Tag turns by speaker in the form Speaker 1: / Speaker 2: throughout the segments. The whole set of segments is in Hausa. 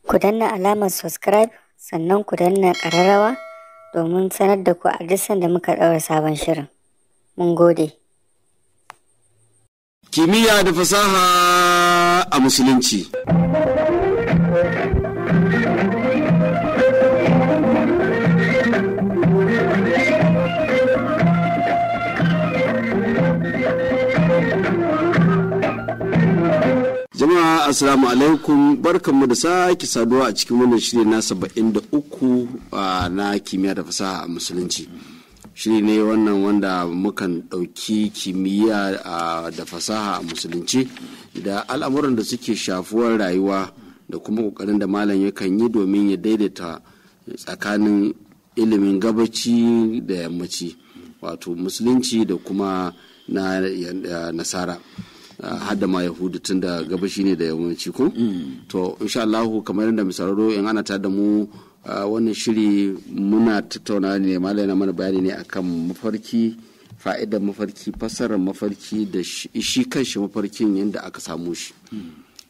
Speaker 1: Ku danna alamar subscribe sannan ku danna ƙararrawa domin sanar da ku a duk sanda muka ɗaura sabon shirin. Mun gode.
Speaker 2: Kimiyya da fasaha a Musulunci. Jama'a assalamu alaikum, barkanmu da sake saduwa a cikin wannan shiri na 73 na kimiyya da fasaha a Musulunci. Shiri ne wannan wanda mukan ɗauki kimiyya da fasaha a Musulunci da al'amuran da suke shafuwar rayuwa da kuma ƙoƙarin da malam yakan yi domin ya daidaita tsakanin ilimin gabaci da yammaci, wato Musulunci da kuma na Nasara. Hadda ma Yahudu tun da gabashi ne da yawanci ko? To insha Allah kamar yadda misararo in ana tada mu wannan shiri muna tattauna ne malai na mana bayani ne akan mafarki, fa'idar mafarki, fassarar mafarki da shi kanshi mafarkin yadda aka samu shi.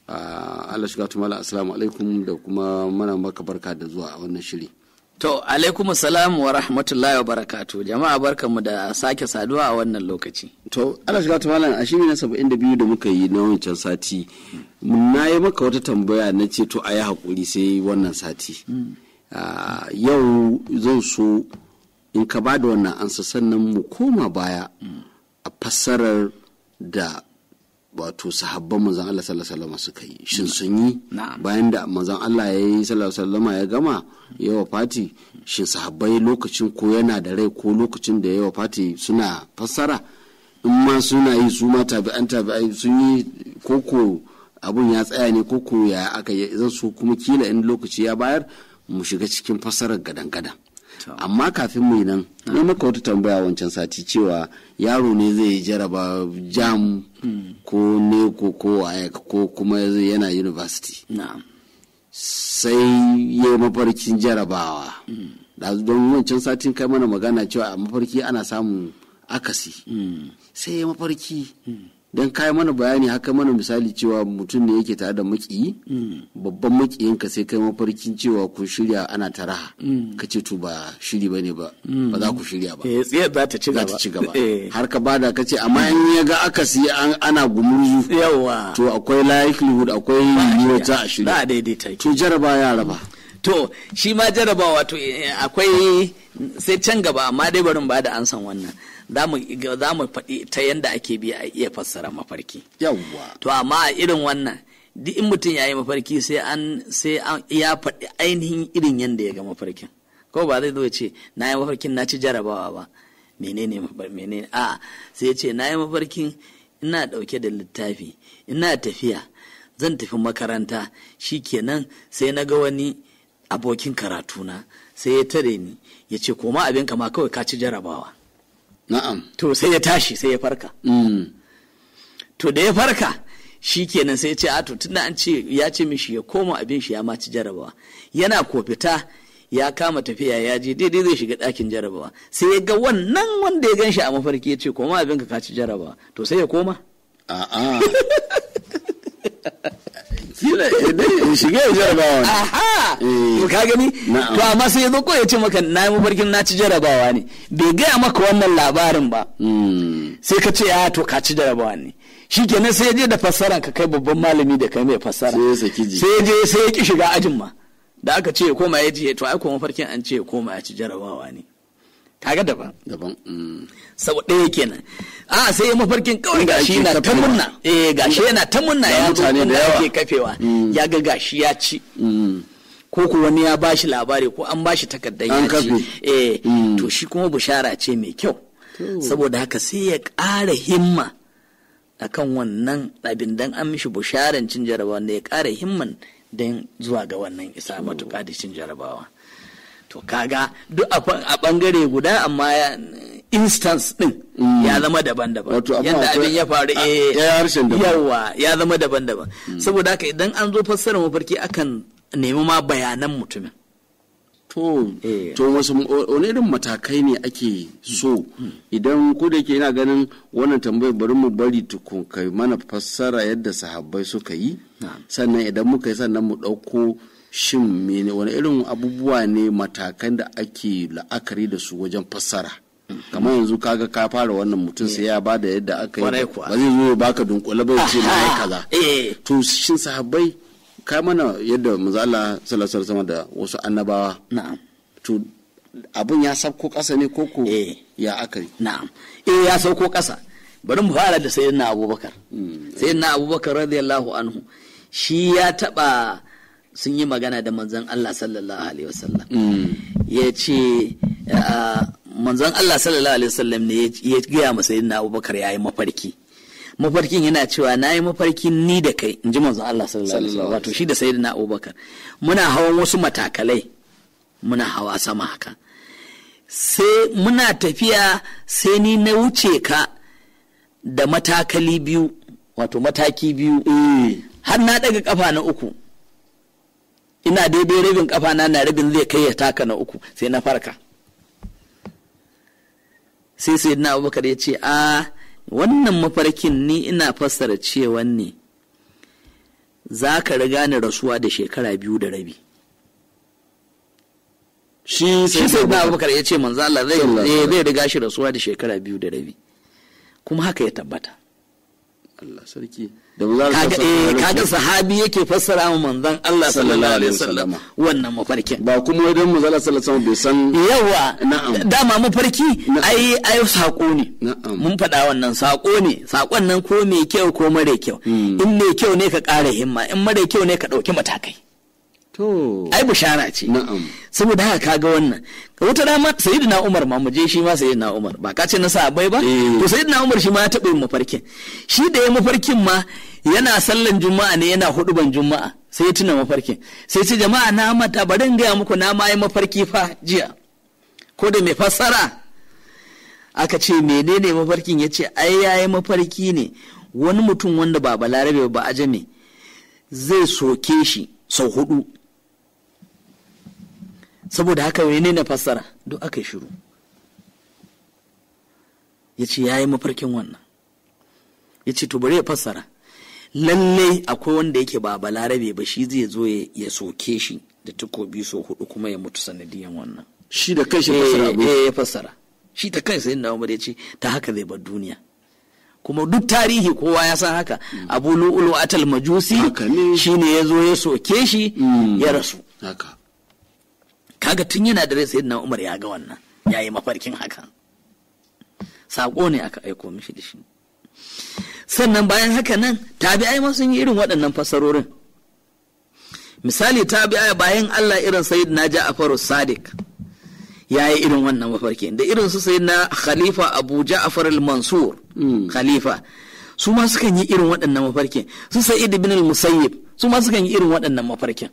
Speaker 2: Allah shiga tumala assalamu alaikum da kuma mana maka barka da zuwa a wannan shiri.
Speaker 3: To, alaikum salam wa rahmatullahi wa barakatu. Jama'a barkanmu da sake saduwa a wannan lokaci.
Speaker 2: To, Allah shiga ta malam a shiri na 72 da muka yi na wancan sati. Na yi maka wata tambaya na ce to a yi haƙuri sai wannan sati. Yau zan so in ka ba da wannan ansa sannan mu koma baya a fassarar da wato sahabban manzon Allah sallallahu alaihi wasallam suka yi. Shin sun yi bayan da manzon Allah ya yi sallallahu alaihi wasallam ya gama ya wafati, shin sahabbai lokacin ko yana da rai ko lokacin da ya wafati suna fassara, in ma suna yi su ma tabi'ai sun yi koko abun ya tsaya ne koko ya aka yi, zan so kuma kila in lokaci ya bayar mu shiga cikin fassarar gadan-gadan. Amma kafin mu yi nan ne maka wata tambaya wancan sati cewa yaro ne zai jaraba jam ko ne ko waye ko kuma yana university sai ya mafarkin jarabawa da don wancan satin kai mana magana cewa a mafarki ana samun akasi sai ya mafarki don kai mana bayani haka mana misali cewa mutum ne yake tare da makiyi babban makiyinka sai kai mafarkin cewa kun shirya ana ta raha ka ce to ba shiri bane ba za ku shirya ba
Speaker 3: tsaye za ta ci gaba
Speaker 2: har ka bada ka ce amma in ya ga akasi ana gumurzu
Speaker 3: yawa
Speaker 2: to akwai likelihood akwai yiwuwar za a shirya
Speaker 3: da daidaita
Speaker 2: to jaraba ya raba
Speaker 3: to shi ma jarabawa to akwai sai can gaba amma dai barin ba da ansan wannan za mu faɗi ta yadda ake bi a iya fassara mafarki.
Speaker 2: Yawwa.
Speaker 3: To amma a irin wannan duk in mutum ya yi mafarki sai an ya faɗi ainihin irin yadda ya ga mafarkin. Ko ba zai zo ya ce na yi mafarkin na ci jarabawa ba. Menene a sai ya ce na yi mafarkin ina ɗauke da littafi ina tafiya zan tafi makaranta shikenan sai na ga wani abokin karatuna sai ya tare ni ya ce koma abinka ma kawai ka ci jarabawa.
Speaker 2: Na'am.
Speaker 3: To sai ya tashi sai ya farka. To da ya farka shi kenan sai ya ce a to tunda an ce ya ce mishi ya koma abin shi ya maci jarabawa. Yana ko fita ya kama tafiya ya je daidai zai shiga ɗakin jarabawa. Sai ya ga wannan wanda ya gan shi a mafarki ya ce koma abin ka ci jarabawa. To sai ya koma.
Speaker 2: A'a. Kila dai shiga ya jarabawa ne.
Speaker 3: Aha. To ka gani? To amma sai ya zo ko ya ce maka na yi mafarkin na ci jarabawa ne. Bai gaya maka wannan labarin ba. Sai ka ce ya to ka ci jarabawa ne. Shikenan sai ya je da fassaran ka kai babban malami da kai mai fassara.
Speaker 2: Sai ya saki ji.
Speaker 3: Sai ya je sai ya ki shiga ajin ma. Da aka ce ya koma ya je to ai ko mafarkin an ce ya koma ya ci jarabawa ne. Kaga daban. Sau ɗaya kenan. Sai ya mafarkin kawai gashi yana ta murna. Gashi yana ta murna ya zo da ake kafewa. Ya ga gashi ya ci. Ko ku wani ya bashi labari ko an bashi takardar ya ci. To shi kuma bushara ce mai kyau. Saboda haka sai ya ƙara himma akan wannan abin dan an mishi busharan cin jarabawa da ya ƙara himman dan zuwa ga wannan isa matuƙa da cin jarabawa. To kaga duk a bangare guda amma instance din ya zama daban-daban yadda abin ya faru yawa ya zama daban-daban saboda haka idan an zo fassara mafarki akan nemi ma bayanan mutumin
Speaker 2: to wasu wani irin matakai ne ake so idan ko da ke ina ganin wannan tambayar bari mu bari tukun kai mana fassara yadda sahabbai suka yi sannan idan muka yi sannan mu ɗauko shin mene wani irin abubuwa ne matakan da ake la'akari da su wajen fassara kamar yanzu kaga ka fara wannan mutum sai ya bada yadda aka yi ba zai zo ya baka dunkule ba ce na yi kaza to shin sahabbai kai mana yadda manzo Allah sallallahu alaihi wasallam da wasu annabawa
Speaker 3: na'am
Speaker 2: to abun ya sauko kasa ne koko ya akari
Speaker 3: na'am ya sauko kasa bari mu fara da sayyidina Abubakar sayyidina Abubakar radiyallahu anhu shi ya taba sun yi magana da manzon Allah sallallahu alaihi wasallam ya ce manzon Allah sallallahu alaihi wasallam ne ya gaya masa sayyidina Abubakar yayi mafarkin yana cewa nayi mafarkin ni da kai inji manzon Allah sallallahu alaihi wasallam wato shi da sayyidina Abubakar muna hawan wasu matakalai muna hawa sama haka sai muna tafiya sai ni na wuce ka da matakali biyu wato mataki biyu har na daga kafa na uku ina daidai rabin kafa na rabin zai kai ya taka na uku sai na farka sai sayyidina Abubakar ya ce wannan mafarkin ni ina fassara cewa ne za ka riga ni rasuwa da shekara 2 da rabi shi sayyidina Abubakar ya ce manzo Allah zai riga shi rasuwa da shekara 2 da rabi kuma haka ya tabbata
Speaker 2: Allah sarki
Speaker 3: kaga sahabi yake fassara wa manzon Allah sallallahu alaihi wasallam wannan mafarkin
Speaker 2: ba kuma idan manzon Allah sallallahu alaihi wasallam bai san
Speaker 3: yawa dama mafarki ai sako ne mun faɗa wannan sako ne sakon nan ko mai kyau ko mare kyau in mai kyau ne ka ƙara himma in mare kyau ne ka ɗauki matakai ai bishara ce saboda haka kaga wannan wata dama sayyidina Umar ma mu je shi ma sayyidina Umar ba ka ce na sahabbai ba to sayyidina Umar shi ma ya taɓa yin mafarkin shi da ya mafarkin ma yana sallan juma'a ne yana huduban juma'a sai ya tuna mafarkin sai ce jama'a na mata bari in gaya muku na ma yi mafarki fa jiya ko da mai fassara aka ce menene mafarkin ya ce ai yayi mafarki ne wani mutum wanda ba balarabe ba ajame zai soke shi sau 4 saboda haka wani na fassara duk aka yi shiru ya ce ya yi mafarkin wannan ya ce to bari ya fassara lallai akwai wanda yake ba balarabe ba shi zai zo ya soke shi da takobi sau 4 kuma ya mutu sanadiyan wannan
Speaker 2: shi da kai shi fassara
Speaker 3: ya fassara shi ta kai sai na Umar ya ce ta haka zai bar duniya kuma duk tarihi kowa ya san haka Abu Lu'lu atal Majusi shine ya zo ya soke shi ya rasu
Speaker 2: haka
Speaker 3: kaga tun yana da rai sayyidina Umar ya ga wannan yayi mafarkin haka sako ne aka aiko mishi da shi sannan bayan haka nan tabi'ai ma sun yi irin waɗannan fassarorin misali tabi'ai bayan Allah irin sayyidina Ja'far as-Sadiq yayi irin wannan mafarkin da irin su sayyidina Khalifa Abu Ja'far al-Mansur khalifa su ma sukan yi irin waɗannan mafarkin su Sa'id ibn al-Musayyib su ma sukan yi irin waɗannan mafarkin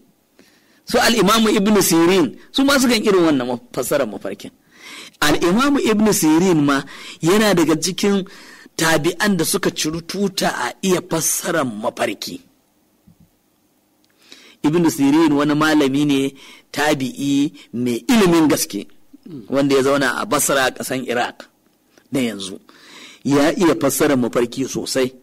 Speaker 3: su al-Imam Ibn Sirin su ma sukan irin wannan fassarar mafarkin al-Imam Ibn Sirin ma yana daga cikin tabi'an da suka ciri tuta a iya fassarar mafarki Ibn Sirin wani malami ne tabi'i mai ilimin gaske wanda ya zauna a Basra a ƙasan Iraq na yanzu ya iya fassarar mafarki sosai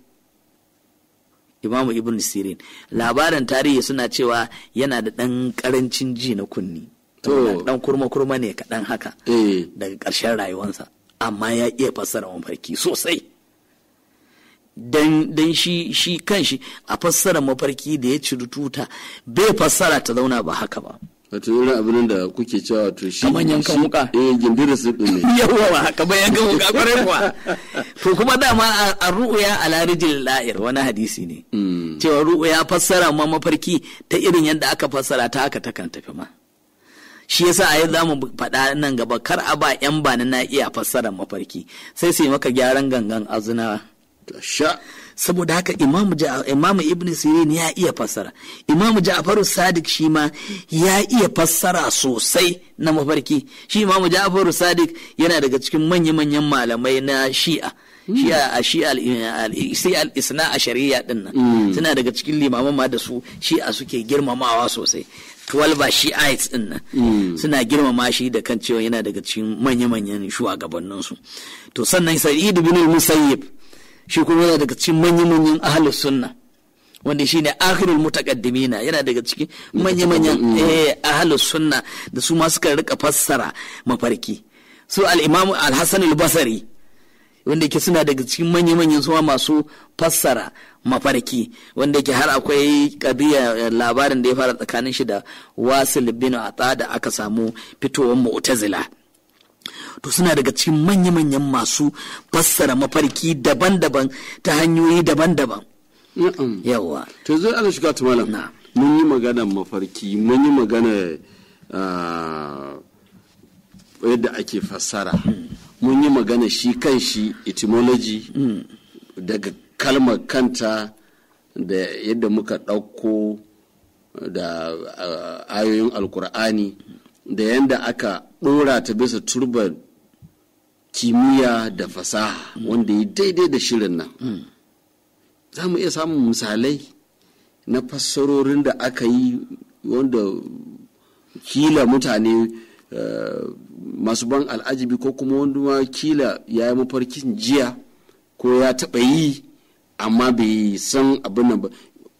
Speaker 3: Imamu Ibn Sirin labarin tarihi suna cewa yana da ɗan ƙarancin ji na kunni ɗan kurma ne kaɗan haka daga ƙarshen rayuwarsa amma ya iya fassara mafarki sosai dan shi kanshi a fassara mafarki da ya ciri tuta bai fassara ta zauna ba haka ba
Speaker 2: wato irin abin da kuke cewa to shi
Speaker 3: kaman yankan wuka
Speaker 2: gindira su ne
Speaker 3: yawa kaman yankan wuka kwarai kuwa to kuma dama a ru'ya ala rijil la'ir wani hadisi ne cewa ru'ya fassara ma mafarki ta irin yadda aka fassara ta haka takan tafi ma shi yasa a yanzu zamu faɗa nan gaba kar a ba yan bani na iya fassara mafarki sai su yi maka gyaran gangan azuna saboda haka imamu ibn sirin ya iya fassara imamu ja'faru sadiq shi ma ya iya fassara sosai na mafarki shi imamu ja'faru sadiq yana daga cikin manya-manyan malamai na shi'a sai al-isna a shari'a din nan suna daga cikin limaman ma da su shi'a suke girmamawa sosai. 12 shi'ites din nan suna girmama shi da kan cewa yana daga cikin manya-manyan shugabannin su. To sannan Sa'id ibn al-Musayyib shi kuma yana daga cikin manya-manyan ahlus sunna wanda shine akhirul mutaqaddimina, yana daga cikin manya-manyan ahlus sunna da su ma suka rika fassara mafarki. Su al-Imam al-Hasan al-Basri wanda yake suna daga cikin manya-manyan suwa masu fassara mafarki, wanda yake har akwai kadiya labarin da ya fara tsakanin shi da Wasil bin Ata da aka samu fitowar Mu'tazila. To suna daga cikin manya-manyan masu fassara mafarki daban-daban ta hanyoyi daban-daban. Yawa.
Speaker 2: To zai ana shiga ta malam. Mun yi magana mafarki, mun yi magana yadda ake fassara. Mun yi magana shi kan shi etymology daga kalmar kanta da yadda muka ɗauko da ayoyin alkur'ani da yadda aka ɗora ta bisa turbar kimiyya da fasaha wanda ya daidai da shirin nan. Za mu iya samun misalai na fassarorin da aka yi wanda kila mutane masu ban al'ajibi ko kuma wanda ma kila ya yi mafarkin jiya ko ya taɓa yi amma bai san abin nan ba.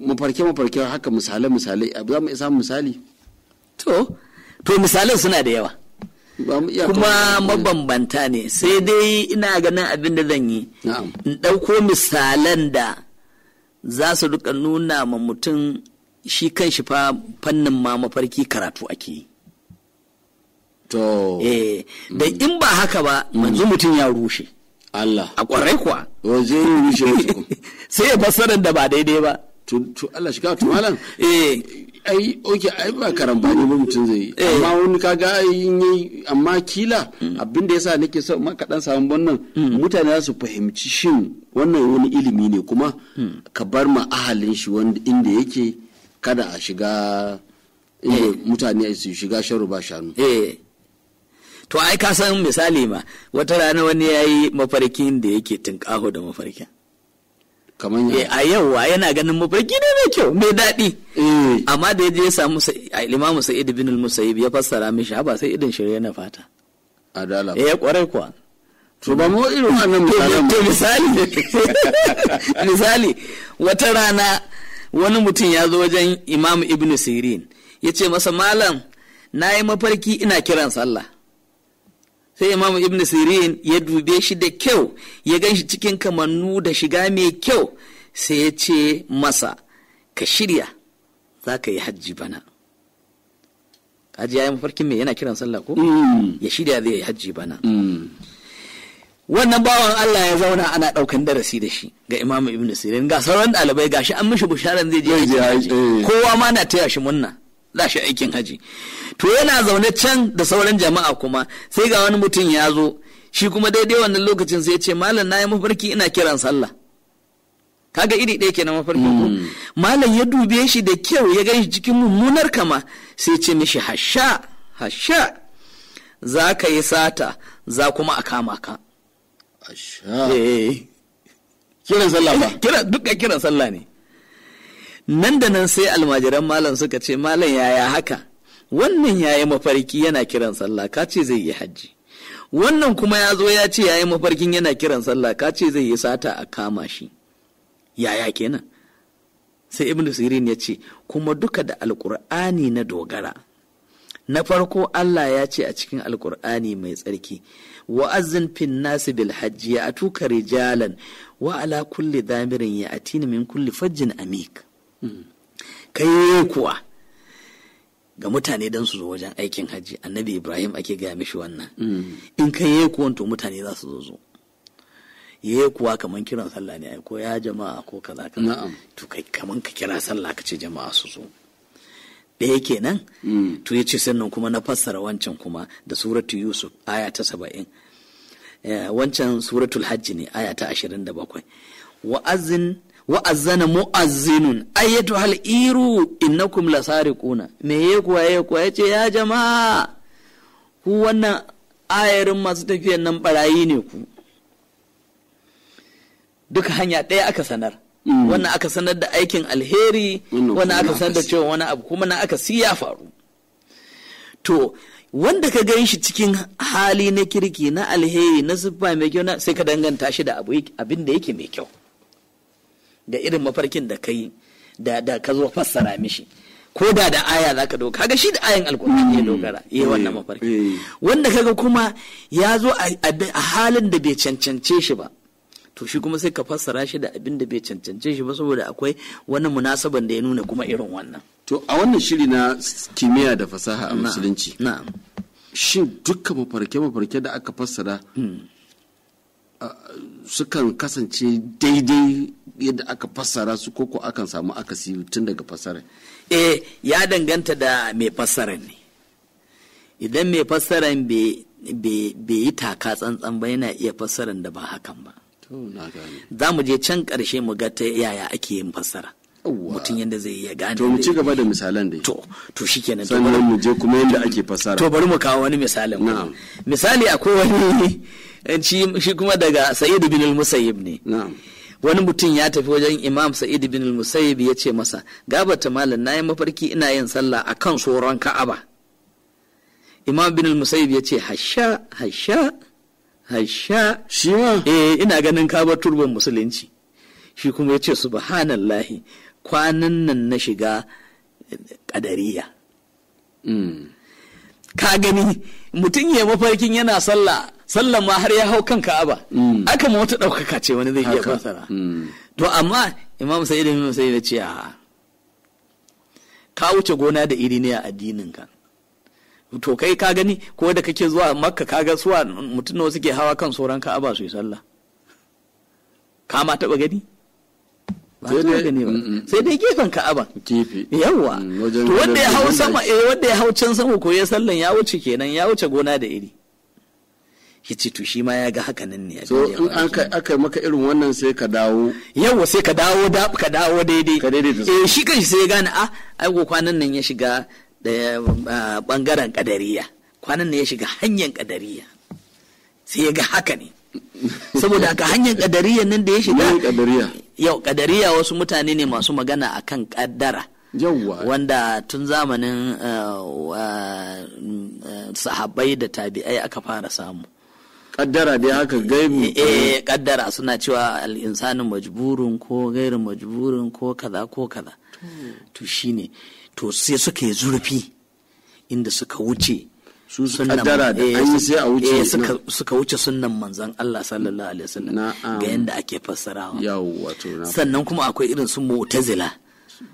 Speaker 2: Mafarke haka misalai za mu iya samun misali.
Speaker 3: To misalan suna da yawa kuma mabambanta ne, sai dai ina ganin abin da zan yi in ɗauko misalan da za su duka nuna ma mutum shi kan shi fa fannin ma mafarki karatu ake yi.
Speaker 2: To
Speaker 3: da in ba haka ba manzo mutum ya rushe
Speaker 2: Allah
Speaker 3: a kwarai kuwa
Speaker 2: waje rushe mutum
Speaker 3: sai ya fassarar da ba daidai ba.
Speaker 2: To Allah shiga to malam ai ba karambani ba mutum zai amma wani kaga yi amma kila abinda yasa nake so maka dan samu wannan mutane za su fahimci shin wannan wani ilimi ne kuma ka bar ma ahalin shi wanda inda yake kada a shiga mutane su shiga sharu ba shanu.
Speaker 3: To ai ka san misali ma wata rana wani yayi mafarkin da yake tinkaho da mafarkin a yau yana ganin mafarki ne mai kyau mai daɗi amma da yaje ya samu Imam Sa'id bin al-Musayyib ya fassara mishi ba sai idan shirye na fata
Speaker 2: adala
Speaker 3: kwarai kuwa.
Speaker 2: To ba mu irin wannan
Speaker 3: misali wata rana wani mutum ya zo wajen Imam Ibn Sirin ya ce masa malam na yi mafarki ina kiran sallah. Sai Imam Ibn Sirin ya dube shi da kyau ya gan shi cikin kamannu da shiga mai kyau sai ya ce masa ka shirya za ka yi hajji bana. Kaji ya yi mafarkin mai yana kiran sallah ko? Ya shirya zai yi hajji bana. Wannan bawan Allah ya zauna ana ɗaukan darasi da shi ga Imam Ibn Sirin ga sauran ɗalibai ga shi an mishi bisharan zai je haji kowa ma na taya shi munna za shi aikin haji. To yana zaune can da sauran jama'a kuma sai ga wani mutum ya zo shi kuma daidai wannan lokacin sai ya ce malam na yi mafarki ina kiran sallah. Kaga iri ɗaya kenan mafarki ko malam ya dube shi da kyau ya gan shi cikin mummunar kama sai ce mishi hasha za ka yi sata za kuma a kama ka.
Speaker 2: Kiran sallah ba
Speaker 3: dukkan kiran sallah ne. Nan da nan sai almajiran malam suka ce malam yaya haka wannan yayi mafarki yana kiran sallah ka ce zai yi hajji, wannan kuma ya zo ya ce yayi mafarkin yana kiran sallah ka ce zai yi sata a kama shi, yaya kenan? Sai Ibn Sirin ya ce kuma duka da alkur'ani na dogara. Na farko Allah ya ce a cikin alkur'ani mai tsarki wa'azzin fin nasi bil hajji ya atuka rijalan wa ala kulli damirin ya atina min kulli fajjin amik. Kai kuwa ga mutane don su zo wajen aikin hajji, annabi Ibrahim ake gaya mishi wannan. In kai yi kuwan to mutane za su zo yi kuwa kaman kiran sallah ne ko ya jama'a ko kaza kaza. To kai kaman ka kira sallah ka ce jama'a su zo ɗaya kenan. To ya ce sannan kuma na fassara wancan kuma da suratu Yusuf aya ta 70, wancan suratul hajji ne aya ta 27. Wa'azzana mu'azzinun ayyatu hal iru innakum lasariquna. Me ye kuwa yace ya jama'a ku wannan ayarin masu tafiyan nan barayi ne ku. duka hanya ɗaya aka sanar. Wannan aka sanar da aikin alheri, wannan aka sanar da cewa wani abu kuma na aka ya faru. To wanda ka gan shi cikin hali na kirki na alheri na siffa mai kyau sai ka danganta shi da abin da yake mai kyau, da irin mafarkin da kai da ka zo fassara mishi, ko da aya za ka doka kaga shi da ayan alkur'ani ya dogara yayi wannan mafarki. Wanda kaga kuma ya zo a halin da bai cancance shi ba, to shi kuma sai ka fassara shi da abin da bai cancance shi ba, saboda akwai wani munasaban da ya nuna kuma irin wannan.
Speaker 2: To a wannan shiri na kimiyya da fasaha a musulunci, shin dukkan mafarke da aka fassara sukan kasance daidai yadda aka fassara su, ko akan samu akasi tun daga fassara? Ya danganta da mai fassaran ne. Idan mai fassaran bai yi taka tsantsan ba, yana iya fassaran da ba hakan ba. Za mu je can ƙarshe mu ga ta yaya ake yin fassara, mutum yadda zai iya gane. To mu ci gaba da misalan dai.
Speaker 3: To shikenan.
Speaker 2: Sannan mu je kuma yadda ake fassara.
Speaker 3: To bari mu kawo wani misalin. Misali akwai wani shi kuma daga Sa'id bin al-Musayyib ne. Wani mutum ya tafi wajen Imam Sa'id bin al-Musayyib ya ce masa, gabata malam, nayi mafarki ina yin sallah akan tsoron Ka'aba. Imam bin al-Musayyib ya ce hasha shi ma ina ganin ka bar turban musulunci. Shi kuma ya ce subhanallahi, kwanan nan na shiga kadariya. Ka gani mutum ya mafarkin yana sallah ma har ya hau kan Ka'aba. Aka ma wata ɗaukaka ce wani zai iya fasara. To amma Imam Sa'id bin Musayyib ya ce ka wuce gona da iri ne a addinin ka. To kai ka gani ko da kake zuwa Makka kaga suwa mutum nawa suke hawa kan sauran Ka'aba su yi sallah? Ka ma taɓa gani? Sai dai gefen Ka'aba. Yawwa. To wanda ya hau sama wanda ya hau can sama ko ya sallan ya wuce kenan, ya wuce gona da iri. Yace to shi ma ya ga haka nan ne.
Speaker 2: So in aka maka irin wannan sai ka dawo.
Speaker 3: Yawwa sai ka dawo daidai. Shi kanshi sai ya gane ai ko kwanan nan ya shiga da bangaren kadariya. Kwanan nan ya shiga hanyar kadariya. Sai ya ga haka ne. Saboda haka hanyar kadariya nan da ya shiga. Kadariya wasu mutane ne masu magana akan kaddara. Wanda tun zamanin sahabbai da tabi'ai aka fara samu.
Speaker 2: Kaddara dai haka gaibu.
Speaker 3: Kaddara suna cewa al'insanin majburun ko gairin majburun ko kaza. To shine. To sai suka yi zurfi inda suka wuce
Speaker 2: su kaddara da an yi sai a wuce
Speaker 3: suka wuce sunnan manzon Allah sallallahu alaihi wasallam ga yanda ake fassarawa. Sannan kuma akwai irin su Mu'tazila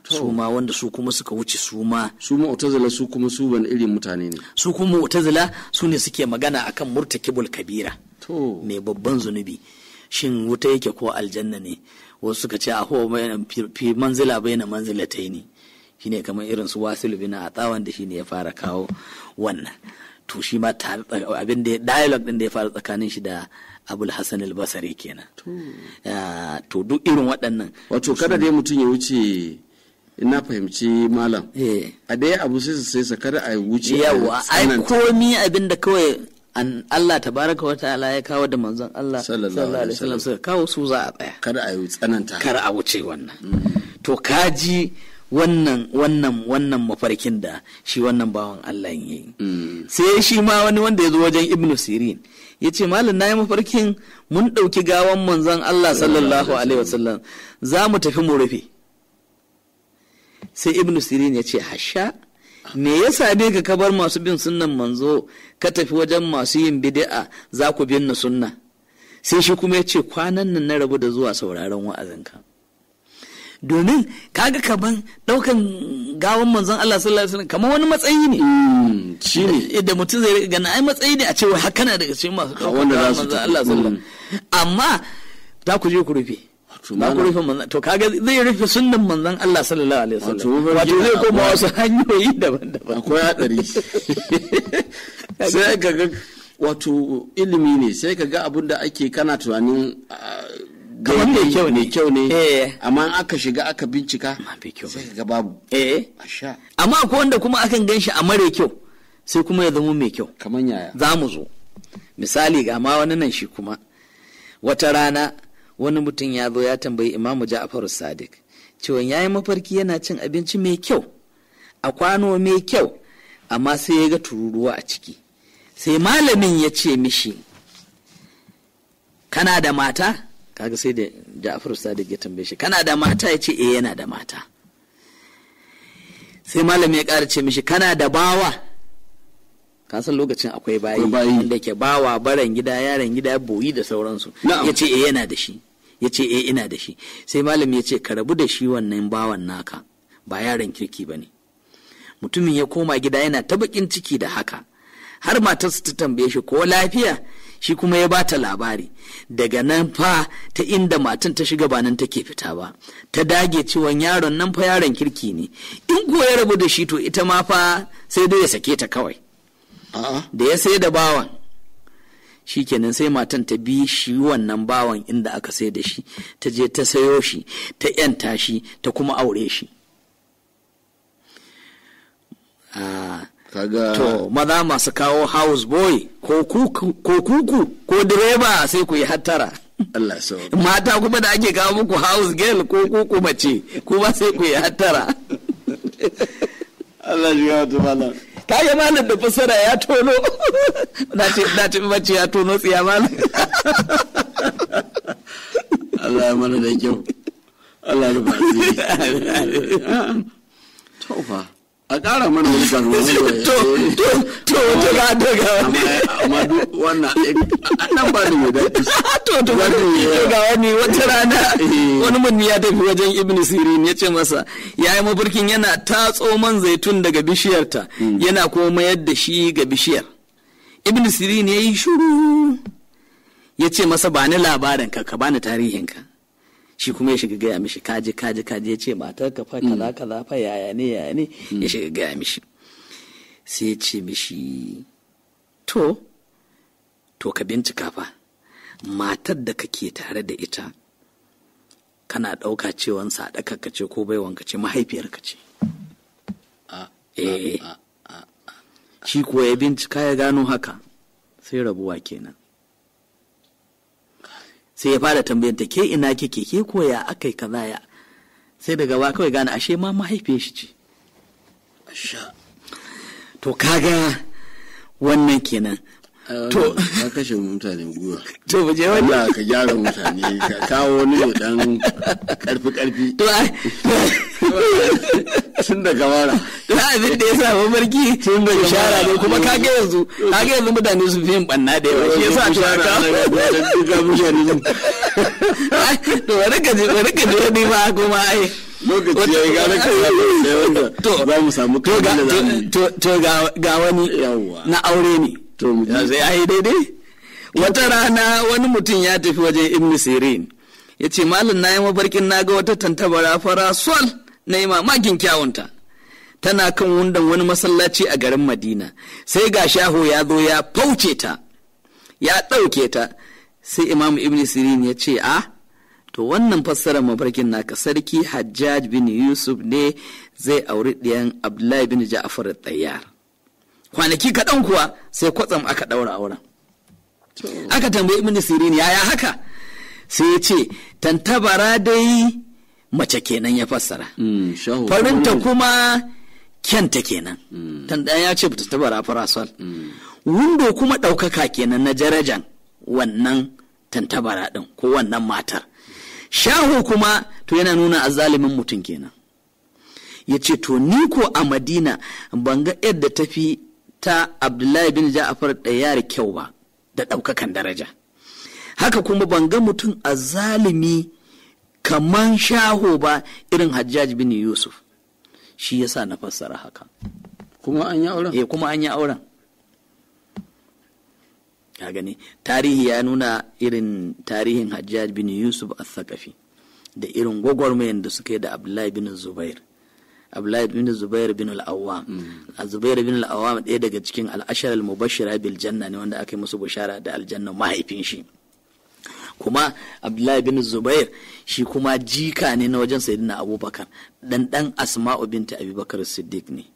Speaker 3: su ma wanda su kuma suka wuce su
Speaker 2: Mu'tazila su kuma su ban irin mutane ne.
Speaker 3: Su kuma Mu'tazila su ne suke magana akan murtakibul kabira, mai babban zunubi, shin wuta yake ko aljanna ne. Wasu suka ce fi manzila bayna manzilataini, shine kamar irin su Wasil bin Ata wanda shine ya fara kawo wannan. To shi ma abin da dialogue din da ya fara tsakanin shi da Abul Hasan al-Basri kenan. To duk irin waɗannan,
Speaker 2: wato kada dai mutum ya wuce, ina fahimci malam, a dai abu sai sa kada a wuce.
Speaker 3: Yawa ai komi abin da kawai Allah tabaraka wa ta'ala ya kawo da manzon Allah sallallahu alaihi wasallam suka kawo su za a tsaya,
Speaker 2: kada a yi tsananta,
Speaker 3: kada a wuce wannan. To kaji wannan mafarkin da shi wannan bawan Allah ya yi. Sai shi ma wani wanda ya zo wajen Ibn Sirin ya ce, malam na yi mafarkin mun ɗauki gawan manzon Allah sallallahu alaihi wasallam za mu tafi mu rufe. Sai Ibn Sirin ya ce, hasha, me ya same ka bar masu bin sunnan manzo ka tafi wajen masu yin bid'a za ku bin na sunna? Sai shi kuma ya ce, kwanan nan na rabu da zuwa sauraron wa'azinka. Domin kaga kaban daukan gawan manzon Allah sallallahu alaihi wasallam kamar wani matsayi ne. Shine da mutum zai gana ai matsayi ne a cewa haka na daga cikin masu daukan gawan manzon Allah sallallahu alaihi wasallam. Amma za ku je ku rufe. Ba ku rufe manzon, to kaga zai rufe sunnan manzon Allah sallallahu alaihi wasallam. Wato zai koma wasu hanyoyi daban-daban. Akwai hadari.
Speaker 2: Sai kaga wato ilimi ne, sai kaga abin da ake kana tunanin
Speaker 3: kamar mai kyau ne
Speaker 2: amma aka shiga aka bincika sai ka ga babu.
Speaker 3: Amma akwai wanda kuma akan gan shi a mare kyau sai kuma ya zama mai kyau.
Speaker 2: Kamar yaya?
Speaker 3: Za mu zo misali ga ma wani nan shi kuma wata rana wani mutum ya zo ya tambayi Imamu Ja'far Sadiq cewa yayi mafarki yana cin abinci mai kyau a kwano mai kyau, amma sai ya ga tururuwa a ciki. Sai malamin ya ce mishi, kana da mata? Kaga sai da Ja'far Sadiq ya tambaye shi, kana da mata? Ya ce yana da mata. Sai malamin ya ƙara ce mishi, kana da bawa? Kasan lokacin akwai bayi wanda ke bawa, baran gida, yaron gida, boyi da sauransu. Ya ce yana da shi. Ya ce ina da shi. Sai malami ya ce ka rabu da shi wannan bawan naka, ba yaron kirki ba ne. Mutumin ya koma gida yana ta bakin ciki da haka, har matarsa ta tambaye shi ko lafiya, shi kuma ya bata labari. Daga nan fa ta inda matan ta shiga ba nan take fita ba, ta dage cewa yaron nan fa yaron kirki ne, in ko ya rabu da shi to ita ma fa sai dai ya sake ta kawai. Da ya sai da bawan, shi kenan sai matan ta bi shi wannan bawan inda aka sai da shi, ta je ta sayo shi, ta yanta shi, ta kuma aure shi. To maza masu kawo house boy ko kuku ko direba sai ku yi hattara.
Speaker 2: Allah so.
Speaker 3: Mata kuma da ake kawo muku house girl ko kuku mace kuma sai ku yi hattara.
Speaker 2: Allah ji ya to malam.
Speaker 3: Kaga malam da fasara ya tono. Na ce mace ya tono tsiya malam.
Speaker 2: Allah ya mana da kyau. Allah ya rufa asiri. To fa. A ƙara mana wani kan wani
Speaker 3: to ga daga
Speaker 2: amma duk wannan nan ba da mai daɗi.
Speaker 3: To ga wani wata rana wani mutum ya tafi wajen Ibn Sirin ya ce masa ya yi mafarkin yana tatso man zaitun daga bishiyarta yana kuma mayar da shi ga bishiyar. Ibn Sirin ya yi shuru ya ce masa ba ni labarin ka ba ni tarihinka. Shi kuma ya shiga gaya mishi kaji ya ce matar ka fa kaza fa yaya ne ya shiga gaya mishi. Sai ya ce mishi to ka bincika fa matar da kake tare da ita kana ɗauka cewan sadaka ka ce ko baiwanka ce mahaifiyarka ce. Shi kuwa ya bincika ya gano haka, sai rabuwa kenan. Sai ya fara tambayar ta ke ina kike, ke koya akai kaza ya, sai daga ba kawai gane ashe ma mahaifiyar shi ce. To kaga wannan kenan.
Speaker 2: To ka kashe mutane gwiwa.
Speaker 3: To mu je wani.
Speaker 2: Allah ka gyara mutane, ka kawo wani ne dan karfi.
Speaker 3: To
Speaker 2: tun da kamara.
Speaker 3: To abin da ya sa mafarki tun da shara ne kuma kaga yanzu mutane su fi yin banna da yawa. Shi yasa
Speaker 2: ka mutane.
Speaker 3: To bari ka je wani ma kuma ai.
Speaker 2: Lokaci ya yi gane kai wanda za mu samu kai da zamu.
Speaker 3: To ga wani na aure ne. Ya zai yi daidai. Wata rana wani mutum ya tafi wajen Ibn Sirin ya ce malam na yi mafarkin na ga wata tantabara fara sol na yi mamakin kyawunta tana kan wundan wani masallaci a garin Madina, sai ga shaho ya zo ya fauce ta ya ɗauke ta. Sai Imam Ibn Sirin ya ce to wannan fassarar mafarkin naka sarki Hajjaj bin Yusuf ne zai auri ɗiyan Abdullahi bin Ja'far Tayyar. Kwanaki kaɗan kuwa sai kwatsam aka ɗaura auren. Aka tambayi Ibn Sirin yaya haka, sai ya ce tantabara dai mace kenan ya fassara, farinta kuma kyanta kenan. Tantan ya ce tantabara farasol, windo kuma ɗaukaka kenan na darajan wannan tantabara ɗin ko wannan matar. Shahu kuma to yana nuna azalimin mutum kenan. Ya ce to ni ko a Madina ban ga yadda tafi ta Abdullahi bin Ja'far Tayyar kyau ba da ɗaukakan daraja. Haka kuma ban ga mutum azalimi kaman shaho ba irin Hajjaj bin Yusuf. Shi yasa na fassara haka.
Speaker 2: Kuma an yi auren?
Speaker 3: Kuma an yi auren. Ka gani tarihi ya nuna irin tarihin Hajjaj bin Yusuf al-Thaqafi da irin gwagwarmayan da suka yi da Abdullahi bin Zubair. Abdullahi bin Zubair bin al-Awwam. Zubair bin al-Awwam ɗaya daga cikin al-ashar al-mubashshira bil janna ne wanda aka yi musu bishara da aljanna mahaifin shi. Kuma Abdullahi bin Zubair shi kuma jika ne na wajen Sayyidina Abubakar, dan Asma'u binta Abubakar Siddiq ne.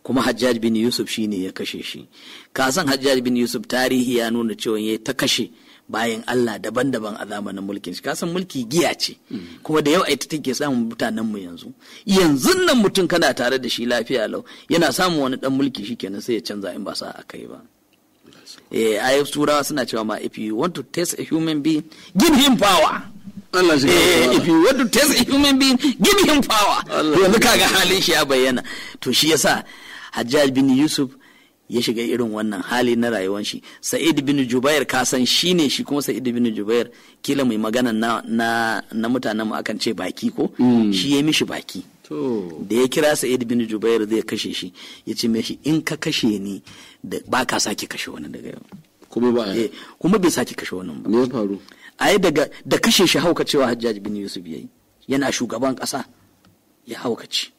Speaker 3: Kuma Hajjaj bin Yusuf shi ne ya kashe shi. Ka san Hajjaj bin Yusuf tarihi ya nuna cewa ya ta kashe bayan Allah daban-daban a zamanin mulkin shi. Kasan mulki giya ce, kuma da yawa ita take samun mutanen mu yanzu nan mutum kana tare da shi lafiya lau, yana samun wani dan mulki shikenan sai ya canza in ba sa akai ba. Ayi turawa suna cewa ma, if you want to test a human being, give him power. If you want to test a human being, give him power. Yanzu kaga halin shi ya bayyana. To shi yasa Hajjaj bin Yusuf ya shiga irin wannan hali na rayuwar shi. Sa'id bin Jubair ka san shi ne shi, kuma Sa'id bin Jubair kila mai magana na mutanen mu akan ce baki ko, shi ya mishi baki. Da ya kira Sa'id bin Jubair zai kashe shi, ya ce mishi in ka kashe ni da ba ka sake kashe wani daga yau. Kuma bai sake kashe wani ba.
Speaker 2: Me ya faru?
Speaker 3: Ai da kashe shi haukacewa Hajjaj bin Yusuf yayi, yana shugaban kasa ya haukace.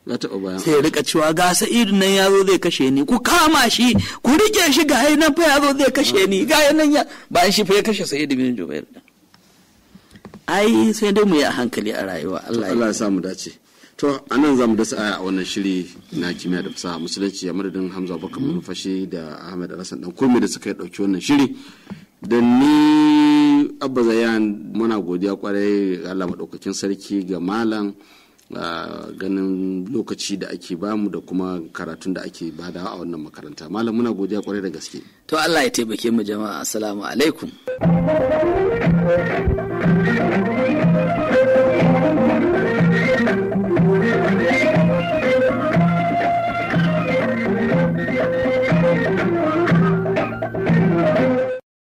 Speaker 3: Sai ya rika cewa ga Sa'idu nan ya zo zai kashe ni, ku kama shi ku rike shi, ga nan fa ya zo zai kashe ni, ga nan ya bayan shi fa ya kashe Sa'idu bin Jubair. Ai sai dai mu yi a hankali a rayuwa. Allah
Speaker 2: ya sa mu dace. To anan zamu dasa aya a wannan shiri na kimiyya da fasaha musulunci, a madadin Hamza Bakar Fashi da Ahmed Alhassan dan Kurmi da suka dauki wannan shiri. Da ni Abba Zayan muna godiya kwarai ga Allah madaukakin sarki, ga malam ganin lokaci da ake bamu da kuma karatun da ake badawa a wannan makaranta. Malam muna godiya kwarai da gaske.
Speaker 3: To Allah ya taimake mu jama'a. Assalamu alaikum.